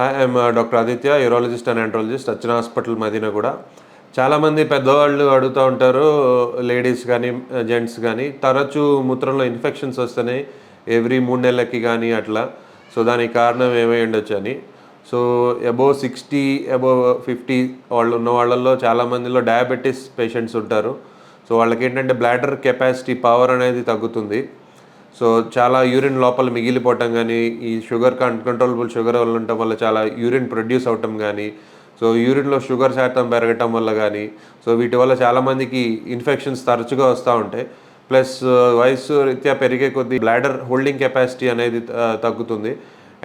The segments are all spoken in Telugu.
Hi, I'm doctor Aditya, urologist and andrologist, Archana hospital, Madinaguda. చాలామంది పెద్దవాళ్ళు అడుగుతూ ఉంటారు, లేడీస్ కానీ జెంట్స్ కానీ, తరచూ మూత్రంలో ఇన్ఫెక్షన్స్ వస్తున్నాయి ఎవ్రీ 3 నెలలకి కానీ అట్లా. సో దానికి కారణం ఏమై ఉండొచ్చు అని. సో అబోవ్ 60, అబోవ్ 50 వాళ్ళు ఉన్న వాళ్ళల్లో చాలామందిలో డయాబెటీస్ పేషెంట్స్ ఉంటారు. సో వాళ్ళకి ఏంటంటే బ్లాడర్ కెపాసిటీ, పవర్ అనేది తగ్గుతుంది. సో చాలా యూరిన్ లోపల మిగిలిపోవటం కానీ, ఈ అన్కంట్రోలబుల్ షుగర్ వల్ల ఉండటం వల్ల చాలా యూరిన్ ప్రొడ్యూస్ అవ్వటం కానీ, సో యూరిన్లో షుగర్ శాతం పెరగటం వల్ల కానీ, సో వీటి వల్ల చాలామందికి ఇన్ఫెక్షన్స్ తరచుగా వస్తూ ఉంటాయి. ప్లస్ వయసు రీత్యా పెరిగే కొద్దీ బ్లాడర్ హోల్డింగ్ కెపాసిటీ అనేది తగ్గుతుంది.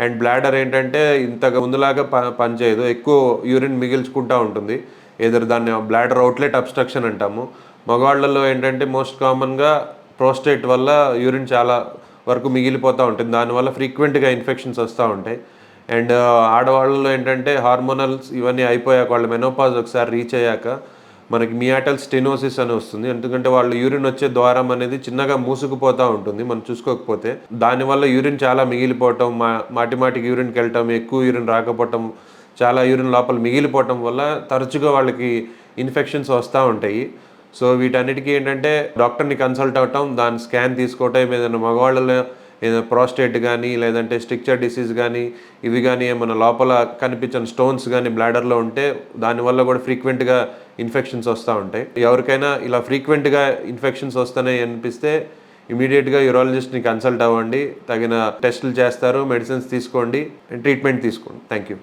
అండ్ బ్లాడర్ ఏంటంటే ఇంతగా ముందులాగా పనిచేయదు, ఎక్కువ యూరిన్ మిగిల్చుకుంటూ ఉంటుంది. దాన్ని బ్లాడర్ అవుట్లెట్ అబ్స్ట్రక్షన్ అంటాము. మగవాళ్ళలో ఏంటంటే మోస్ట్ కామన్గా ప్రోస్టేట్ వల్ల యూరిన్ చాలా వరకు మిగిలిపోతూ ఉంటుంది. దానివల్ల ఫ్రీక్వెంట్గా ఇన్ఫెక్షన్స్ వస్తూ ఉంటాయి. అండ్ ఆడవాళ్ళలో ఏంటంటే హార్మోనల్స్ ఇవన్నీ అయిపోయాక, వాళ్ళ మెనోపాజ్ ఒకసారి రీచ్ అయ్యాక మనకి మియాటల్ స్టెనోసిస్ అని వస్తుంది. ఎందుకంటే వాళ్ళు యూరిన్ వచ్చే ద్వారం అనేది చిన్నగా మూసుకుపోతూ ఉంటుంది మనం చూసుకోకపోతే. దానివల్ల యూరిన్ చాలా మిగిలిపోవటం, మాటిమాటికి యూరిన్కి వెళ్ళటం, ఎక్కువ యూరిన్ రాకపోవటం, చాలా యూరిన్ లోపల మిగిలిపోవటం వల్ల తరచుగా వాళ్ళకి ఇన్ఫెక్షన్స్ వస్తూ ఉంటాయి. సో వీటన్నిటికీ ఏంటంటే డాక్టర్ని కన్సల్ట్ అవ్వటం, దాని స్కాన్ తీసుకోవటం, ఏదైనా మగవాళ్ళలో ఏదైనా ప్రోస్టేట్ కానీ, లేదంటే స్ట్రిక్చర్ డిసీజ్ కానీ, ఇవి కానీ ఏమైనా లోపల కనిపించిన స్టోన్స్ కానీ బ్లాడర్లో ఉంటే దానివల్ల కూడా ఫ్రీక్వెంట్గా ఇన్ఫెక్షన్స్ వస్తూ ఉంటాయి. ఎవరికైనా ఇలా ఫ్రీక్వెంట్గా ఇన్ఫెక్షన్స్ వస్తున్నాయి అనిపిస్తే ఇమీడియట్గా యూరాలజిస్ట్ని కన్సల్ట్ అవ్వండి. తగిన టెస్టులు చేస్తారు, మెడిసిన్స్ తీసుకోండి, ట్రీట్మెంట్ తీసుకోండి. Thank you.